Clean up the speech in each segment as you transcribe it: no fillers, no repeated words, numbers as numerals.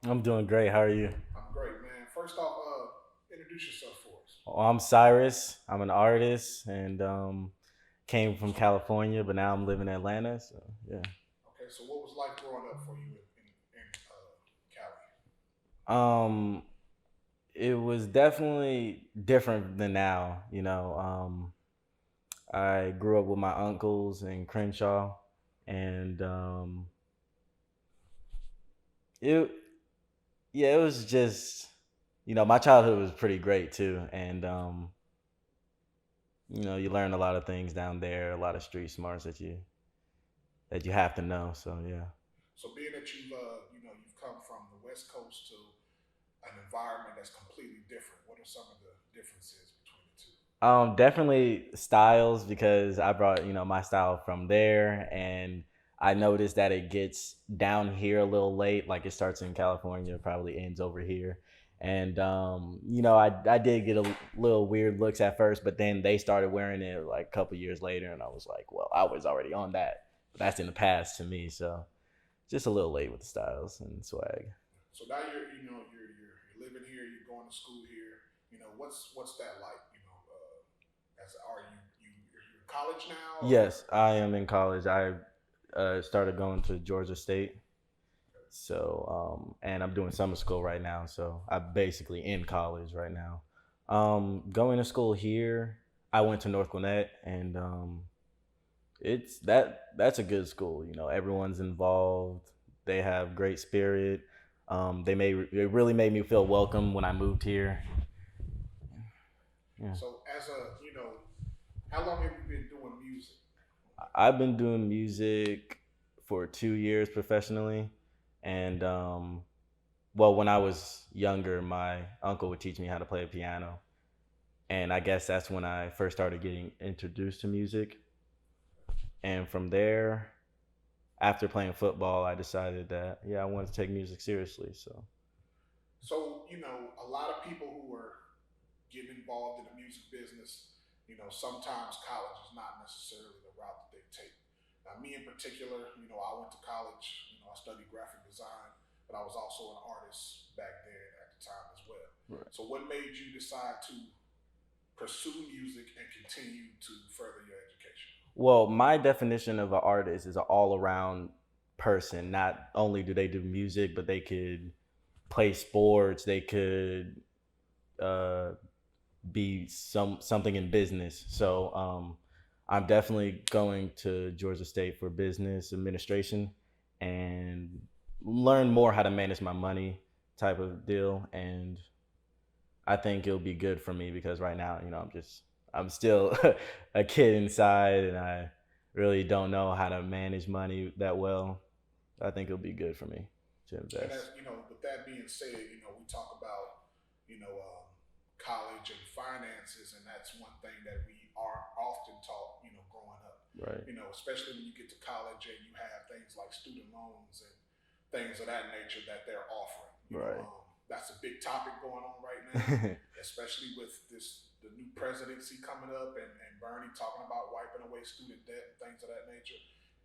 I'm doing great. How are you? I'm great, man. First off, introduce yourself for us. Oh, I'm Cyrus. I'm an artist and came from California, but now I'm living in Atlanta. So yeah. Okay, so what was life growing up for you in Cali? Um, it was definitely different than now. I grew up with my uncles in Crenshaw, and it yeah, it was just my childhood was pretty great too, and you learn a lot of things down there, a lot of street smarts that you have to know. So yeah. So being that you've come from the West Coast to an environment that's completely different, what are some of the differences between the two? Definitely styles because I brought my style from there, and I noticed that it gets down here a little late. Like it starts in California, probably ends over here, and I did get a little weird looks at first, but then they started wearing it like a couple years later, and I was like, well, I was already on that, but that's in the past to me. So just a little late with the styles and swag. So now you're living here, you're going to school here. What's that like? As are you're in college now or Yes, I am in college. I started going to Georgia State. So, and I'm doing summer school right now. So I'm basically in college right now. Going to school here, I went to North Gwinnett, and that's a good school. Everyone's involved. They have great spirit. They really made me feel welcome when I moved here. Yeah. so as a how long have you been doing music? I've been doing music for 2 years professionally, and well, when I was younger, my uncle would teach me how to play a piano, and I guess that's when I first started getting introduced to music. And from there, after playing football, I decided that I wanted to take music seriously. So So, a lot of people who are getting involved in the music business, sometimes college is not necessarily the route that they take. Now, me in particular, I went to college, I studied graphic design, but I was also an artist back then at the time as well. right. So, what made you decide to pursue music and continue to further your education? Well, my definition of an artist is an all-around person. Not only do they do music, but they could play sports. They could uh, be something in business. So I'm definitely going to Georgia State for business administration and learn more how to manage my money type of deal. And I think it'll be good for me because right now, I'm still a kid inside and I really don't know how to manage money that well. I think it'll be good for me to And invest. with that being said, we talk about, college and finances, and that's one thing that we are often taught, growing up. Right. Especially when you get to college and you have things like student loans and things of that nature that they're offering. Right. That's a big topic going on right now, especially with the new presidency coming up and Bernie talking about wiping away student debt and things of that nature.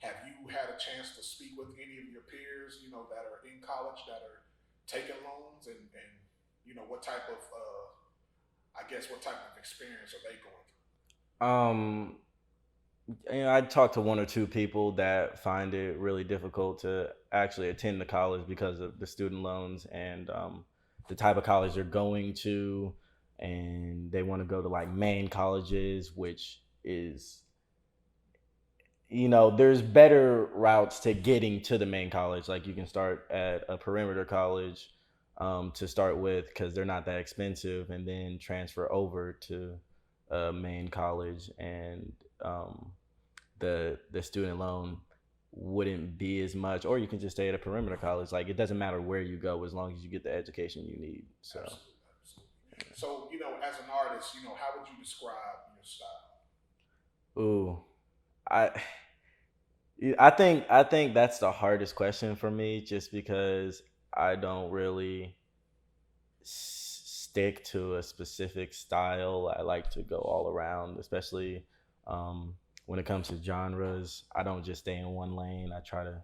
Have you had a chance to speak with any of your peers, that are in college that are taking loans and what type of I guess what type of experience are they going through? um I talked to one or two people that find it really difficult to actually attend the college because of the student loans and the type of college they're going to, and they want to go to like main colleges, which is there's better routes to getting to the main college. Like you can start at a perimeter college to start with because they're not that expensive, and then transfer over to a main college, and the student loan wouldn't be as much, or you can just stay at a perimeter college. Like it doesn't matter where you go as long as you get the education you need. So, Absolutely, absolutely. So, as an artist, how would you describe your style? ooh, I I think that's the hardest question for me, just because I don't really stick to a specific style. I like to go all around, especially when it comes to genres. I don't just stay in one lane. I try to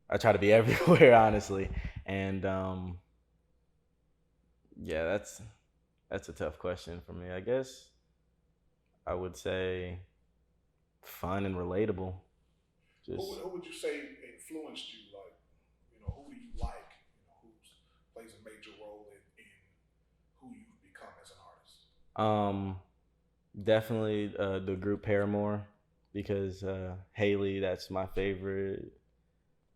I try to be everywhere, honestly. And yeah, that's a tough question for me. I guess I would say fun and relatable. Just Who would you say influenced you? Like, who do you like? Who plays a major role in who you've become as an artist? um definitely the group Paramore because Haley, that's my favorite.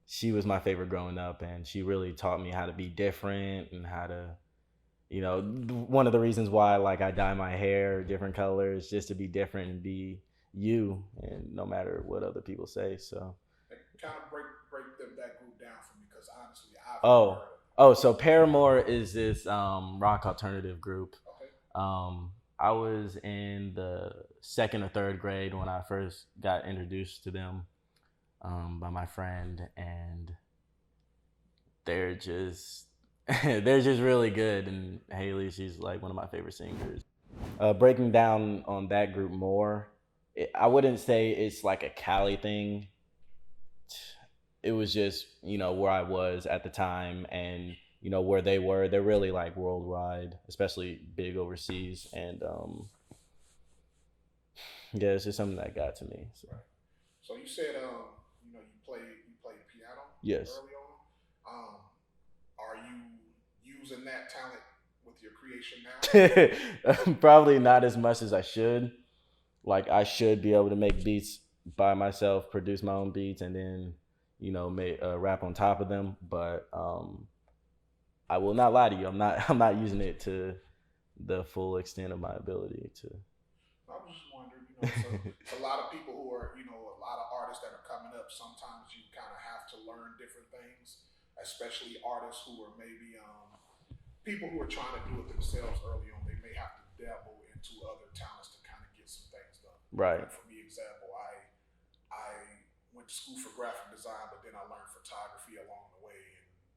She was my favorite growing up, and she really taught me how to be different and how to, one of the reasons why like I dye my hair different colors just to be different and be you, and no matter what other people say. So Like, kind of break that group down for me, because honestly, I've never oh heard of them. so Paramore is this rock alternative group. Okay. I was in the second or third grade when I first got introduced to them by my friend, and they're just they're just really good. And Haley, she's like one of my favorite singers. Breaking down on that group more, I wouldn't say it's like a Cali thing. It was just where I was at the time, and where they were. They're really like worldwide, especially big overseas, and yeah, it's just something that got to me. So Right. So you said you played piano yes. early on. Um, are you using that talent with your creation now? Probably not as much as I should. Like I should be able to make beats by myself, produce my own beats, and then make rap on top of them. But I will not lie to you. I'm not using it to the full extent of my ability to. I was just wondering, it's a lot of people who are, a lot of artists that are coming up. Sometimes you kind of have to learn different things, especially artists who are maybe people who are trying to do it themselves early on. They may have to dabble into other talents to kind of get some things done. Right. Like for me, example, I went to school for graphic design, but then I learned photography along the way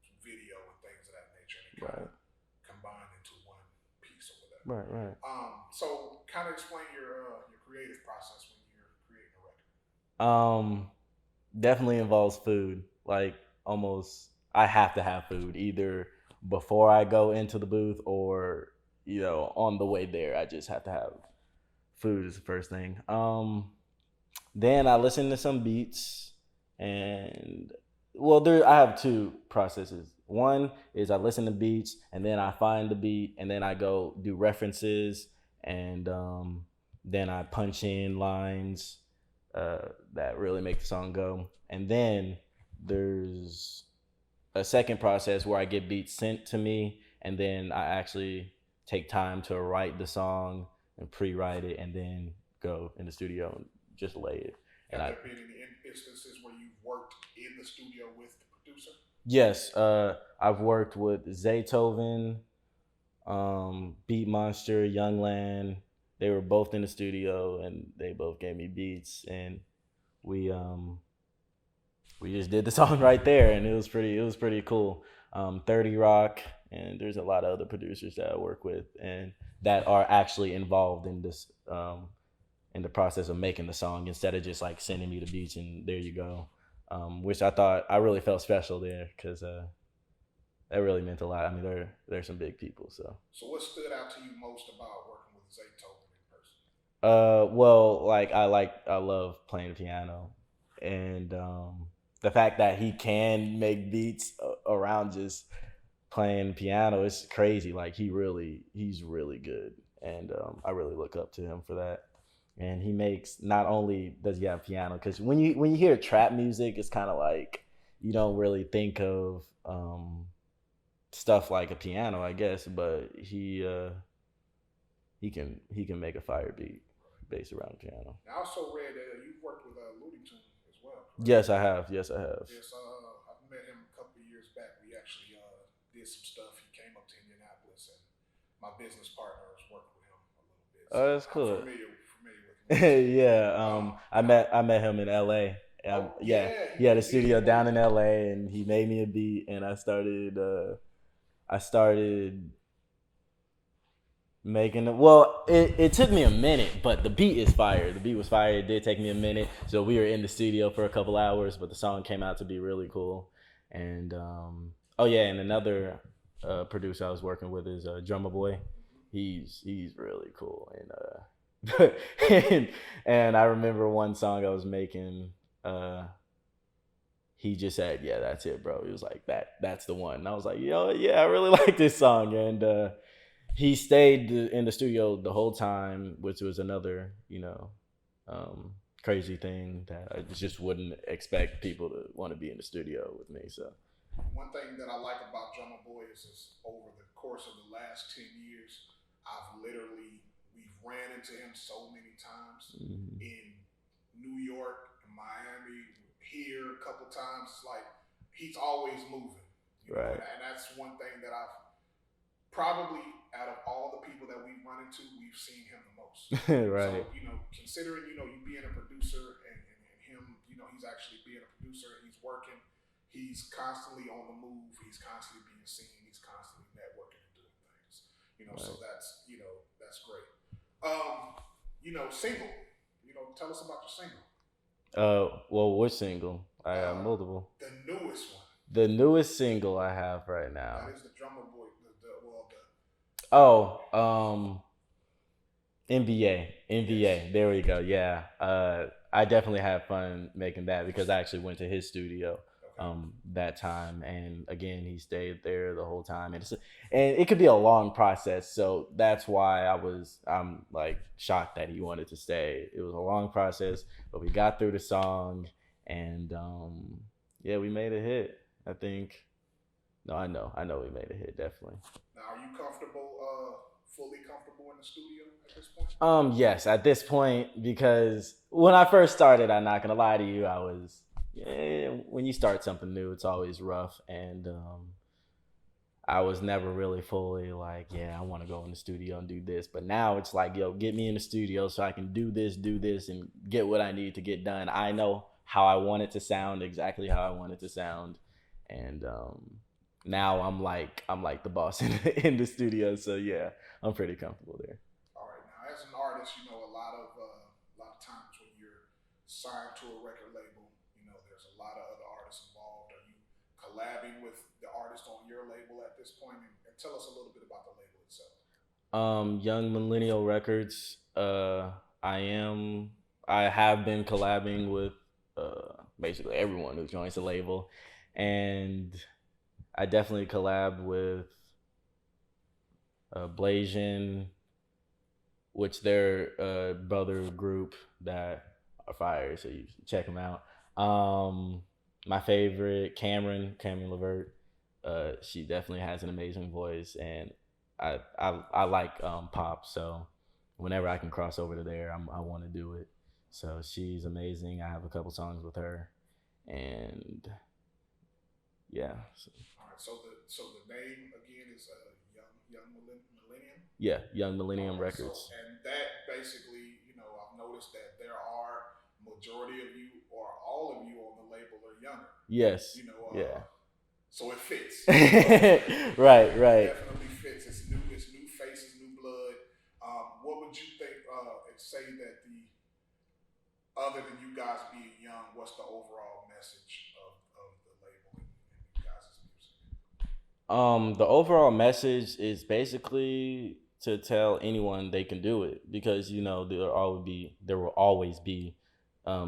and video and things of that nature, and it kind Right. of combined into one piece or whatever. Right. Right. So kind of explain your creative process when you're creating a record. Um, Definitely involves food. Like almost, I have to have food either before I go into the booth or on the way there. I just have to have food is the first thing. Then I listen to some beats, and well, there I have two processes. One is I listen to beats, and then I find the beat, and then I go do references, and then I punch in lines that really make the song go. And then there's a second process where I get beats sent to me, and then I actually take time to write the song and pre-write it, and then go in the studio and just lay it. And Have I there been any instances where you've worked in the studio with the producer? yes, I've worked with Zaytoven, Beat Monster, Youngland. They were both in the studio, and they both gave me beats, and we we just did the song right there, and it was pretty cool. 30 Rock, and there's a lot of other producers that I work with, and that are actually involved in this in the process of making the song instead of just like sending me the beats and there you go. Which I thought I really felt special there because that really meant a lot. I mean, they're some big people, so. So what stood out to you most about working with Zaytoven in person? Well, like I love playing the piano, and the fact that he can make beats around just playing piano is crazy. Like he's really good, and I really look up to him for that. And he makes, not only does he have piano, because when you hear trap music, it's kind of like you don't really think of stuff like a piano, I guess, but he can make a fire beat based around the piano. I also read that you've worked with Looney Tune as well, correct? Yes, I have. Yes, I have. Yes, I've met him a couple of years back. We actually did some stuff. He came up to Indianapolis, and my business partners worked with him a little bit, so Oh, that's I'm cool. familiar with him also. Yeah. Now, I met him in L.A. oh Yeah, yeah, he had a he did. studio down in L.A. and he made me a beat, and I started making it. Well, it took me a minute, but the beat is fire. The beat was fire. It did take me a minute, so we were in the studio for a couple hours, but the song came out to be really cool. And oh yeah, and another producer I was working with is Drummer Boy. He's really cool, and and I remember one song I was making. Uh, he just said, "Yeah, that's it, bro." He was like, That's the one." And I was like, "Yo, yeah, I really like this song." And he stayed in the studio the whole time, which was another, um, crazy thing that I just wouldn't expect people to want to be in the studio with me. So, One thing that I like about Drummer Boy is over the course of the last 10 years, I've literally we've ran into him so many times mhm. in New York, Miami, here a couple times. It's like he's always moving, Right, and that's one thing that I've probably out of all the people that we've run into, we've seen him the most. right, So, considering, you being a producer and him, he's actually being a producer, he's working, he's constantly on the move, he's constantly being seen, he's constantly networking and doing things. So right. that's great. Single. Tell us about your single. Well, which single? I have Uh, multiple. the newest one. The newest single I have right That now. is the drummer boy. Oh, NBA, Yes. NBA. There we go. Yeah. I definitely had fun making that because I actually went to his studio Okay. that time, and again, he stayed there the whole time, and it could be a long process. So that's why I'm like shocked that he wanted to stay. It was a long process, but we got through the song, and yeah, we made a hit. I think. No, I know, we made a hit definitely. Now, are you comfortable, fully comfortable in the studio at this point? Yes, at this point, because when I first started, I'm not gonna lie to you, I was when you start something new, it's always rough, and I was never really fully like, yeah, I want to go in the studio and do this. But now it's like, yo, get me in the studio so I can do this, and get what I need to get done. I know how I want it to sound, exactly how I want it to sound, and now I'm like the boss in the studio. So yeah, I'm pretty comfortable there. All right. Now, as an artist, a lot of times when you're signed to a record label, there's a lot of other artists involved. Are you collabing with the artist on your label at this point? And tell us a little bit about the label itself. Young Millennial Records. I am. I have been collabing with basically everyone who joins the label, and I definitely collab with Blasian, which they're a brother group that are fire. So you check them out. My favorite, Cameron Levert. She definitely has an amazing voice, and I like pop. So whenever I can cross over to there, I want to do it. So she's amazing. I have a couple songs with her, and yeah, so, All right. So the name again is Young Millennium. yeah, Young Millennium Okay. So Records. and that basically, I've noticed that there are majority of you or all of you on the label are younger. Yes, You know, yeah. so it fits. Right, It right. definitely fits. It's new faces, new blood. What would you think? Say that the other than you guys being young, what's the overall message of the label and you guys' music? The overall message is basically to tell anyone they can do it, because there will always be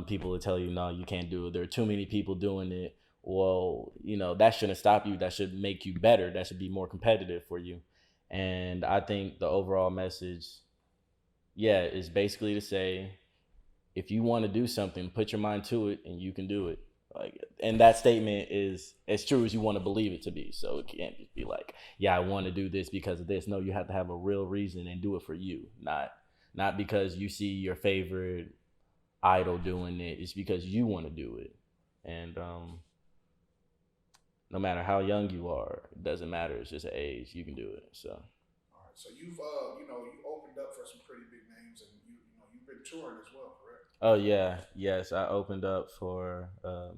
people that tell you no, you can't do it. There are too many people doing it. Well, that shouldn't stop you. That should make you better. That should be more competitive for you. And I think the overall message, yeah, is basically to say, if you want to do something, put your mind to it, and you can do it. Like, and that statement is as true as you want to believe it to be. So it can't just be like, yeah, I want to do this because of this. No, you have to have a real reason and do it for you, not because you see your favorite idol doing it. It's because you want to do it. And no matter how young you are, it doesn't matter. It's just an age. You can do it. So. All right. So you opened up for some pretty big names, and you've been touring as well, correct? Oh yeah, yes. I opened up for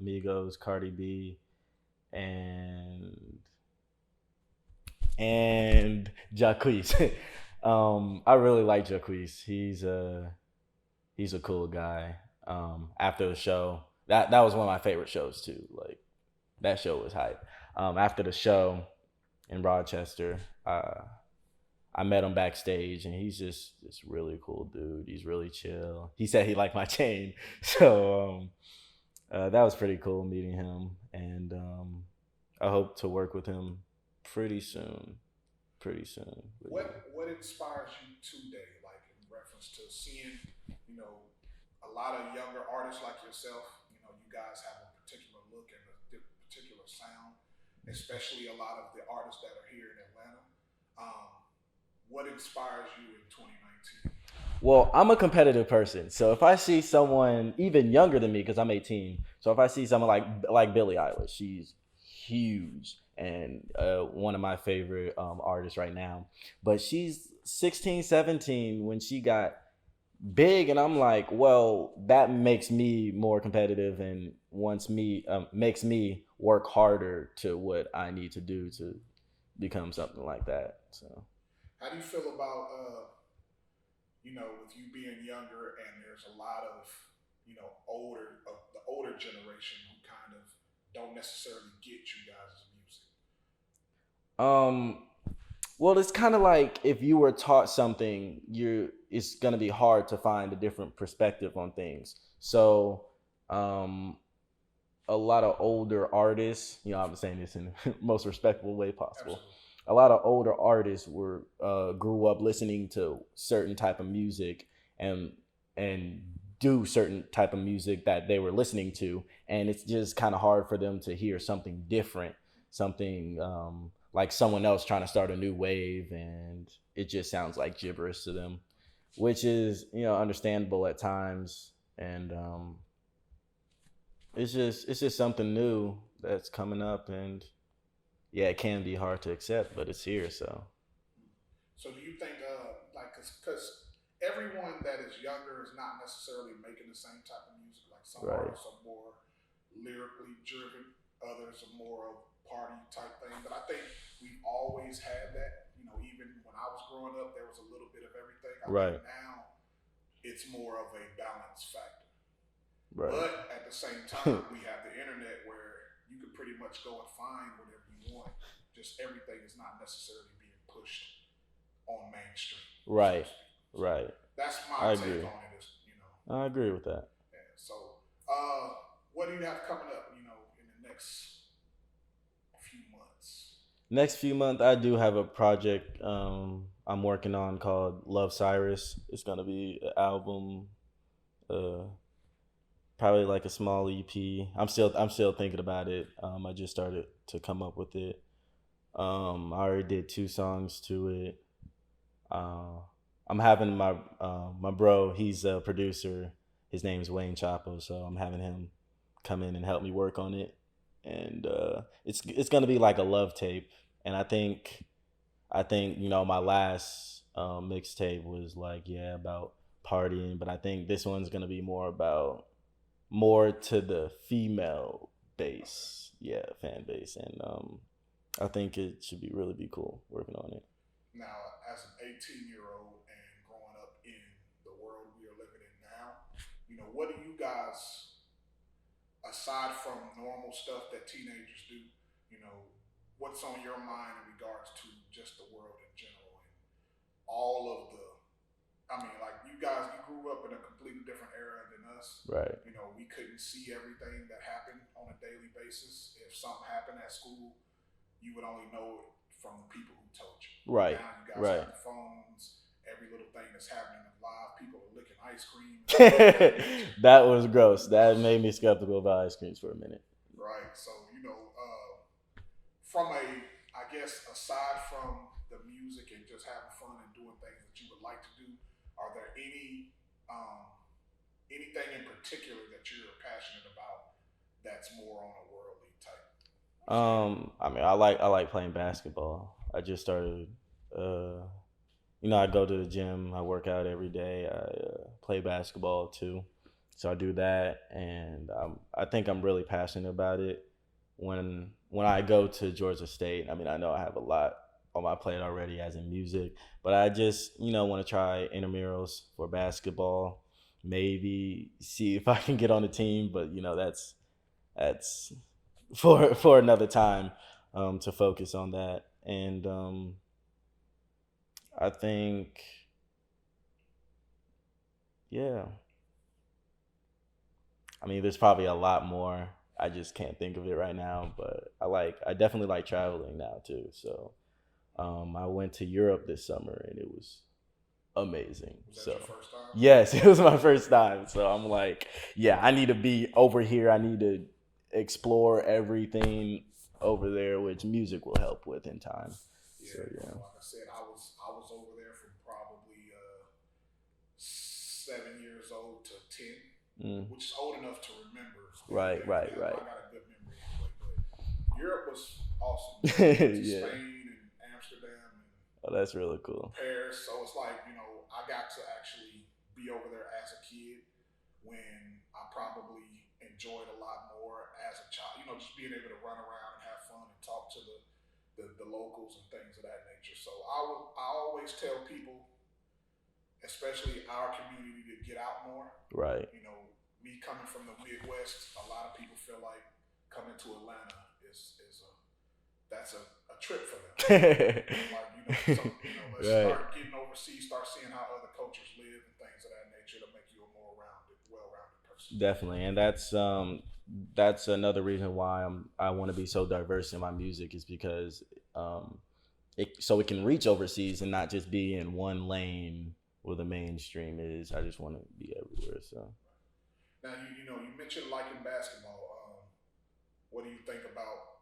Migos, Cardi B, and Jacquees. I really like Jacquees. He's a cool guy. After the show, that was one of my favorite shows too. Like, That show was hype. After the show in Rochester, I met him backstage, and he's just this really cool dude. He's really chill. He said he liked my chain, so that was pretty cool meeting him, and I hope to work with him pretty soon. Pretty soon. But yeah. What inspires you today, like in reference to seeing, you know, a lot of younger artists like yourself? You know, you guys have a particular look and a particular sound, especially a lot of the artists that are here in Atlanta. Um, what inspires you in 2019? Well, I'm a competitive person, so if I see someone even younger than me, because I'm 18, so if I see someone like Billie Eilish, she's huge and one of my favorite artists right now. But she's 16, 17 when she got big, and I'm like, well, that makes me more competitive and wants me makes me work harder to what I need to do to become something like that. So How do you feel about with you being younger and there's a lot of older of the older generation who kind of don't necessarily get you guys' music? um well, it's kind of like if you were taught something, you it's gonna be hard to find a different perspective on things. So, um, a lot of older artists, I'm saying this in the most respectful way possible. Absolutely. A lot of older artists were grew up listening to certain type of music and and do certain type of music that they were listening to, and it's just kind of hard for them to hear something different, something like someone else trying to start a new wave, and it just sounds like gibberish to them, which is understandable at times, and it's just something new that's coming up, and yeah, it can be hard to accept, but it's here. So So do you think, like, because everyone that is younger is not necessarily making the same type of music. Like some right, artists are more lyrically driven, others are more of party type thing. But I think we've always had that. You know, even when I was growing up, there was a little bit of everything. I think right, now it's more of a balance factor. right. But at the same time, we have the internet where you can pretty much go and find whatever you want. Just everything is not necessarily being pushed on mainstream, so to Right, speak. So right. that's my I take agree. on it. Is. I agree with that. Yeah. So, uh, what do you have coming up? In the next few months. Next few months, I do have a project I'm working on called Love Cyrus. It's gonna be an album, uh, probably like a small EP. I'm still thinking about it. I just started to come up with it. I already did 2 songs to it. Uh, I'm having my bro. He's a producer. His name's Wayne Chapo. So I'm having him come in and help me work on it. And it's gonna be like a love tape. And I think my last mixtape was like, yeah, about partying, but I think this one's gonna be more to the female base, yeah, fan base, and I think it should be really cool working on it. Now, as an 18-year-old and growing up in the world we are living in now, what do you guys, aside from normal stuff that teenagers do, you know, what's on your mind in regards to just the world in general and all of the I mean, like you guys, you grew up in a completely different era than us. Right, We couldn't see everything that happened on a daily basis. If something happened at school, you would only know it from the people who told you. right, Now you guys right. have the phones. Every little thing that's happening live, people are licking ice cream and things of that nature. That was gross. That made me skeptical about ice creams for a minute. Right. So from a, I guess, aside from the music and just having fun and doing things that you would like to do, are there um, anything in particular that you're passionate about that's more on a worldly type standpoint? I mean, I like playing basketball. I just started. Uh, I go to the gym. I work out every day. I play basketball too, so I do that, and I think I'm really passionate about it. When I go to Georgia State, I mean, I know I have a lot on my plate already, as in music, but I just want to try intramurals for basketball. Maybe see if I can get on the team, but that's for another time, to focus on that. And I think, yeah, I mean, there's probably a lot more. I just can't think of it right now, but I definitely like traveling now too. So I went to Europe this summer and it was amazing. Was that So your first time? yes, it was my first time. So I'm like, yeah, I need to be over here. I need to explore everything over there, which music will help with in time. So Yeah, yeah. like I said, I was over there from probably 7 years old to 10, Mm. which is old enough to remember Right, everything that right, happened. right. I got a good memory anyway, but Europe was awesome, man. We went to Yeah. Spain and Amsterdam and Oh, that's really cool. Paris, so it's like I got to actually be over there as a kid when I probably enjoyed a lot more as a child. Just being able to run around and have fun and talk to the locals and things of that nature. So I always tell people, especially our community, to get out more. Right. Me coming from the Midwest, a lot of people feel like coming to Atlanta is that's a trip for them. Like let's Right. start getting overseas, start seeing how other cultures live and things of that nature to make you a more rounded, well-rounded person. Definitely, and that's another reason why I want to be so diverse in my music is because so it can reach overseas and not just be in one lane where the mainstream is. I just want to be everywhere. So Now you mentioned liking basketball. What do you think about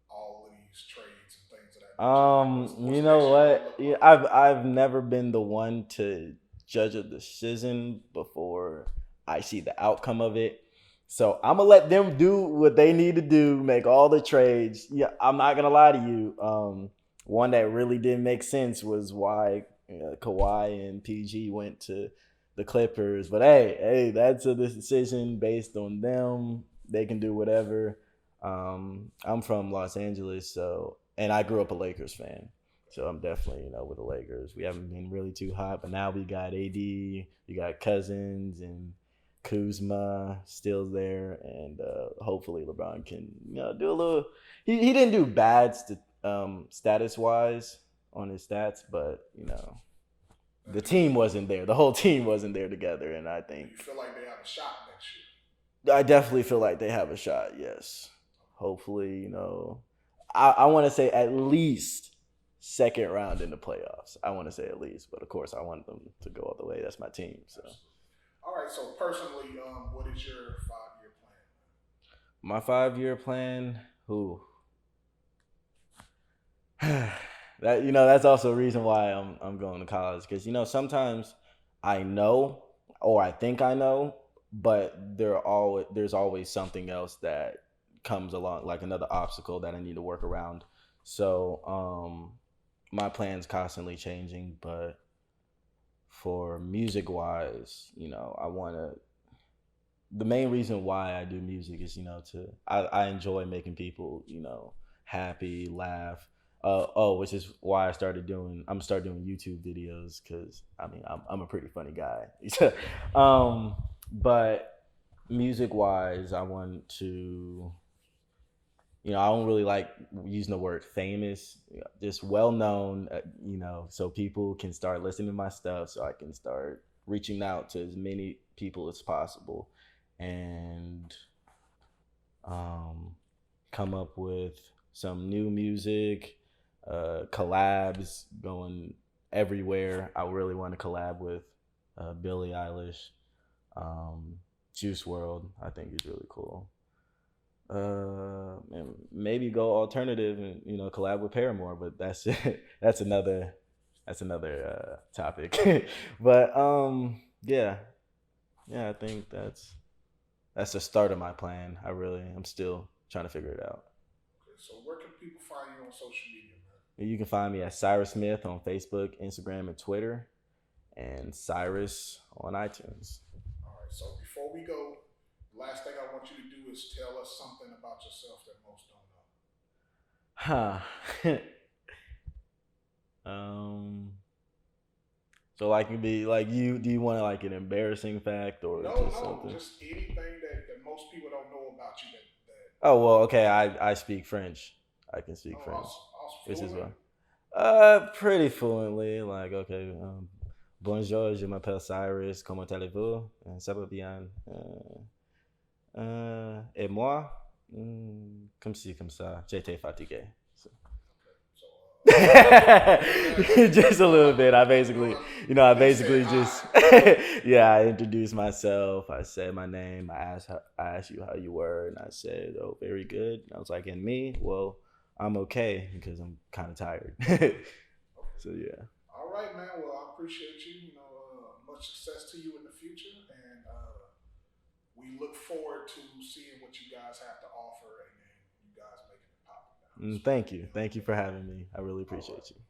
all of these trades and things of that nature? Like, what's You next know year gonna what? look Yeah, like? I've never been the one to judge a decision before I see the outcome of it. So I'm gonna let them do what they need to do, make all the trades. Yeah, I'm not gonna lie to you. One that really didn't make sense was why Kawhi and PG went to the Clippers. But hey, that's a decision based on them. They can do whatever. I'm from Los Angeles, so and I grew up a Lakers fan, so I'm definitely with the Lakers. We haven't been really too hot, but now we got AD, we got Cousins and Kuzma still there, and hopefully LeBron can do a little. He didn't do bad status wise on his stats, but the Do you team wasn't there. The whole team wasn't there together, and I do think you feel like they have a shot next year? I definitely feel like they have a shot. Yes. Hopefully, I want to say at least second round in the playoffs. I want to say at least, but of course, I want them to go all the way. That's my team. So Absolutely. All right. So personally, what is your 5 year plan? my 5 year plan. Who that that's also a reason why I'm going to college because sometimes I know or I think I know, but there's always something else that comes along like another obstacle that I need to work around. So my plan's constantly changing, but for music wise, I want to the main reason why I do music is to I enjoy making people happy, laugh. Which is why I'm start doing YouTube videos because I mean I'm a pretty funny guy. um, but music wise, I want to I don't really like using the word famous, just well known, so people can start listening to my stuff, so I can start reaching out to as many people as possible, and um, come up with some new music, collabs going everywhere. I really want to collab with Billie Eilish, um, Juice World. I think is really cool. And maybe go alternative and collab with Paramore, but that's that's another topic. But yeah, I think that's the start of my plan. I'm still trying to figure it out. Okay. So where can people find you on social media, man? You can find me at Cyrus Smith on Facebook, Instagram, and Twitter, and Cyrus on iTunes. All right. So before we go, the last thing I want you to do is tell us something about yourself that most don't know. Huh. um. So like it be like you do you want like an embarrassing fact or No, just no, something? just anything that most people don't know about you that Oh well, okay. I speak French. I can speak Oh, French, awesome, which is fluently. well. Pretty fluently. Like okay. Bonjour, je m'appelle Cyrus. Comment allez-vous? Ça va bien. Et moi, comme ci, comme ça. J'étais fatigué. So. Okay, so other than that, Just a little bit. I basically, I and said basically hi. just, yeah, I introduced myself. I said my name. I asked you how you were, and I said, "Oh, very good." And I was like, "And me? Well, I'm okay because I'm kind of tired." Okay. So yeah. All right, man. Well, I appreciate you. Much success to you in the future, and we look forward to seeing what you guys have to offer, and you guys making it popping down the street. Thank you, You know what thank I you mean? for having me. I really All right. appreciate you.